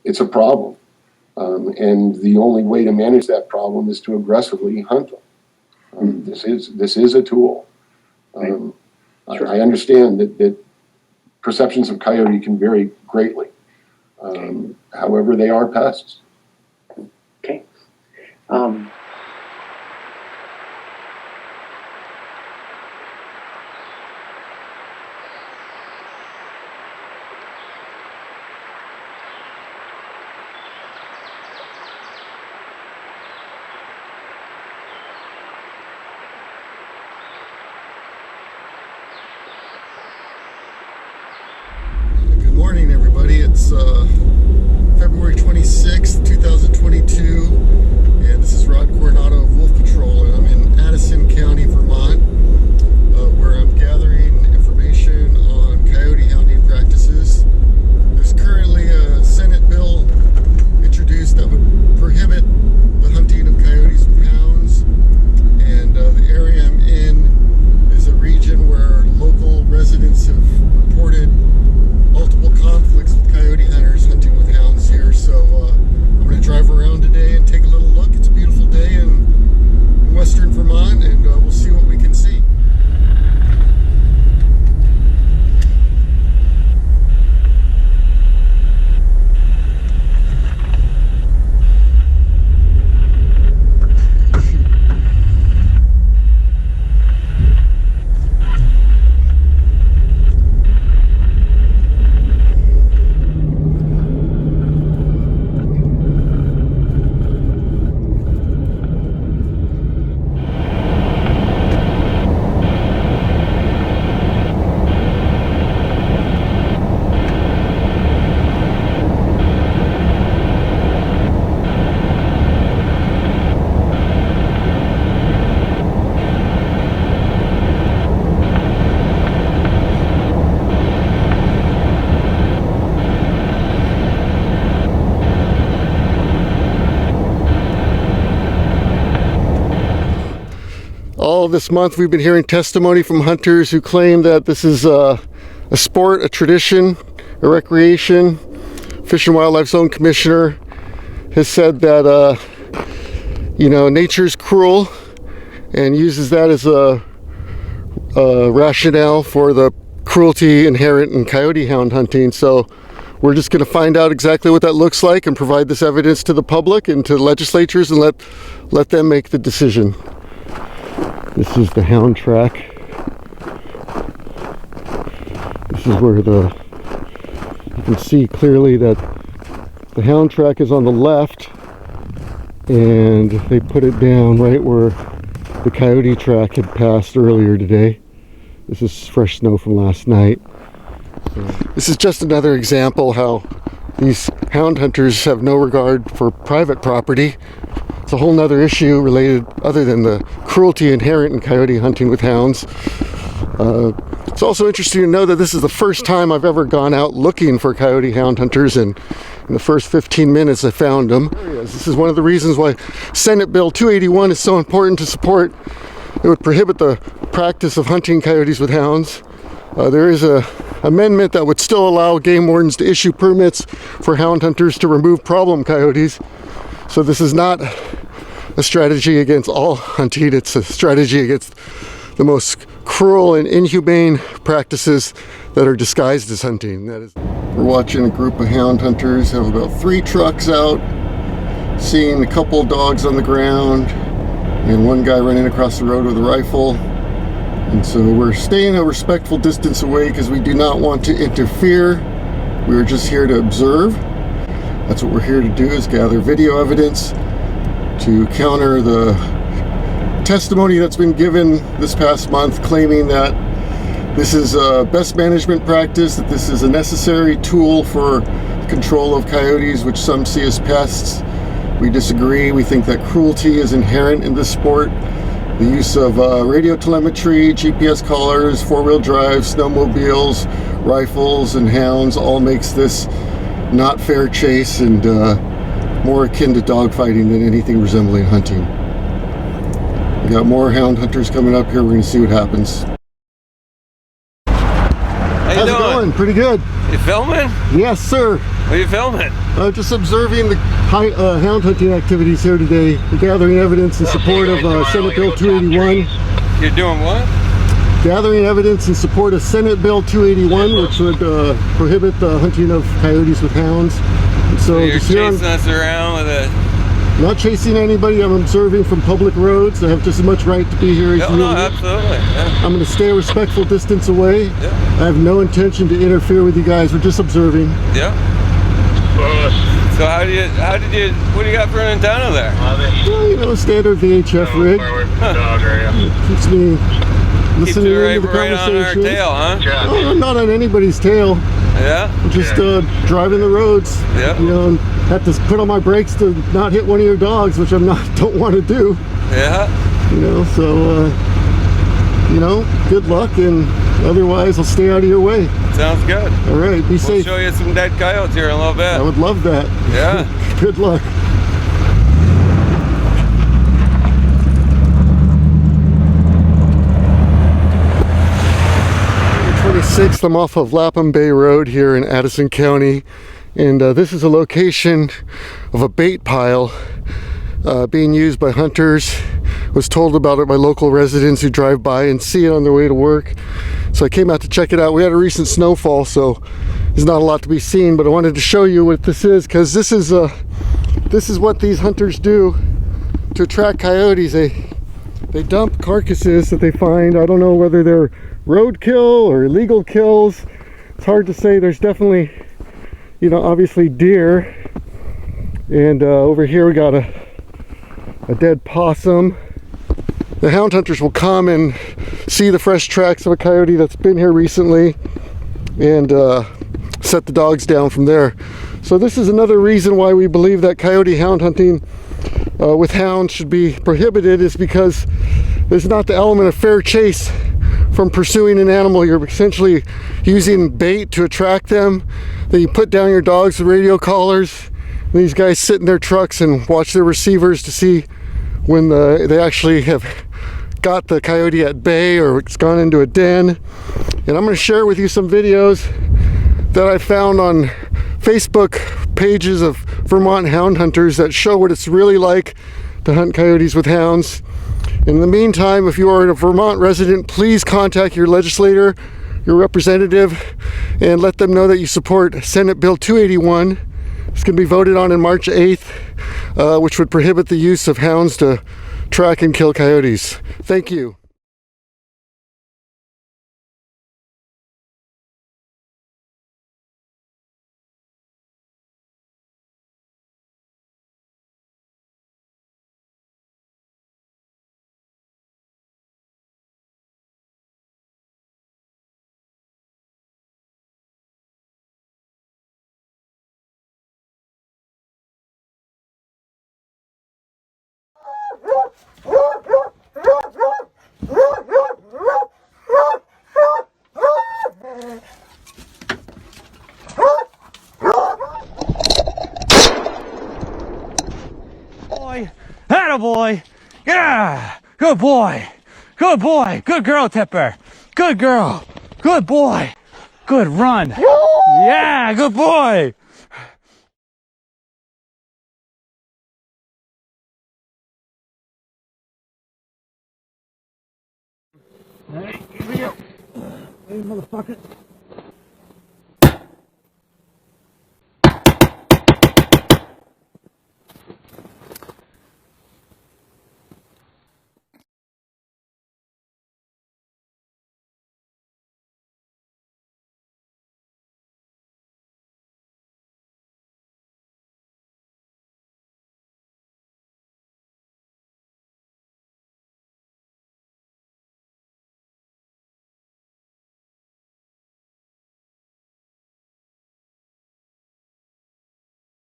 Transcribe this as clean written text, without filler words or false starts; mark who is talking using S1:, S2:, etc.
S1: it's a problem. And the only way to manage that problem is to aggressively hunt them. This is a tool. Sure. I understand that perceptions of coyote can vary greatly. However, they are pests.
S2: Okay.
S3: Good morning, everybody. It's February 26th, 2022, and this is Rod Coronado of Wolf Patrol, and I'm in Addison County, Vermont, where I'm gathering information on coyote hounding practices. There's currently a Senate bill introduced that would prohibit the hunting of coyotes with hounds, and the area I'm in is a region where local residents have reported multiple conflicts with coyote hunters hunting with hounds here. So I'm going to drive around today and take a little look. It's a beautiful day in western Vermont, and we'll see what we can see. All this month we've been hearing testimony from hunters who claim that this is a sport, a tradition, a recreation. Fish and Wildlife's own commissioner has said that nature's cruel, and uses that as a rationale for the cruelty inherent in coyote hound hunting. So we're just going to find out exactly what that looks like and provide this evidence to the public and to legislatures and let them make the decision. This is the hound track. This is where you can see clearly that the hound track is on the left, and they put it down right where the coyote track had passed earlier today. This is fresh snow from last night. So this is just another example how these hound hunters have no regard for private property. It's a whole nother issue related, other than the cruelty inherent in coyote hunting with hounds. It's also interesting to know that this is the first time I've ever gone out looking for coyote hound hunters, and in the first 15 minutes I found them. This is one of the reasons why Senate Bill 281 is so important to support. It would prohibit the practice of hunting coyotes with hounds. There is an amendment that would still allow game wardens to issue permits for hound hunters to remove problem coyotes. So this is not a strategy against all hunting, it's a strategy against the most cruel and inhumane practices that are disguised as hunting. We're watching a group of hound hunters have about 3 trucks out, seeing a couple dogs on the ground, and one guy running across the road with a rifle. And so we're staying a respectful distance away because we do not want to interfere. We're just here to observe. That's what we're here to do, is gather video evidence to counter the testimony that's been given this past month claiming that this is a best management practice, that this is a necessary tool for control of coyotes, which some see as pests. We disagree. We think that cruelty is inherent in this sport. The use of radio telemetry, GPS collars, 4-wheel drive, snowmobiles, rifles, and hounds all makes this not fair chase, and more akin to dogfighting than anything resembling hunting. We got more hound hunters coming up here. We're going to see what happens.
S4: How you doing?
S3: going? Pretty good.
S4: You filming?
S3: Yes, sir.
S4: What are you filming?
S3: Just observing the hound hunting activities here today. We're gathering evidence in support of Senate Bill 281.
S4: You're doing what?
S3: Gathering evidence in support of Senate Bill 281, which would prohibit the hunting of coyotes with hounds. And so
S4: You're
S3: just here
S4: chasing us around with a...
S3: not chasing anybody. I'm observing from public roads. I have just as much right to be here as you.
S4: No, absolutely. Yeah.
S3: I'm going to stay a respectful distance away.
S4: Yeah.
S3: I have no intention to interfere with you guys. We're just observing.
S4: Yeah. So what do you got for an antenna there?
S3: Well, you know, standard VHF rig. It keeps me listening into the
S4: right on our
S3: conversation.
S4: tail, huh?
S3: Oh, I'm not on anybody's tail.
S4: Yeah?
S3: I'm just driving the roads.
S4: Yeah.
S3: You know, and have to put on my brakes to not hit one of your dogs, which don't want to do.
S4: Yeah.
S3: You know, so you know, good luck, and otherwise I'll stay out of your way.
S4: Sounds good.
S3: All right, be safe.
S4: We'll show you some dead coyotes here in a little bit.
S3: I would love that.
S4: Yeah.
S3: Good luck. 26th, I'm off of Lapham Bay Road here in Addison County, and this is a location of a bait pile being used by hunters. Was told about it by local residents who drive by and see it on their way to work. So I came out to check it out. We had a recent snowfall, so there's not a lot to be seen, but I wanted to show you what this is, because this is what these hunters do to attract coyotes. They dump carcasses that they find. I don't know whether they're roadkill or illegal kills. It's hard to say. There's definitely, you know, obviously deer, and over here we got a dead possum. The hound hunters will come and see the fresh tracks of a coyote that's been here recently and set the dogs down from there. So this is another reason why we believe that coyote hound hunting with hounds should be prohibited, is because there's not the element of fair chase from pursuing an animal. You're essentially using bait to attract them. Then you put down your dogs with radio collars, and these guys sit in their trucks and watch their receivers to see when they actually have got the coyote at bay or it's gone into a den. And I'm going to share with you some videos that I found on Facebook pages of Vermont hound hunters that show what it's really like to hunt coyotes with hounds. In the meantime, if you are a Vermont resident, please contact your legislator, your representative, and let them know that you support Senate Bill 281. It's going to be voted on March 8th, which would prohibit the use of hounds to track and kill coyotes. Thank you.
S5: Boy, attaboy, yeah, good boy, good boy, good girl, Tipper, good girl, good boy, good run, yeah, good boy. Hey, motherfucker.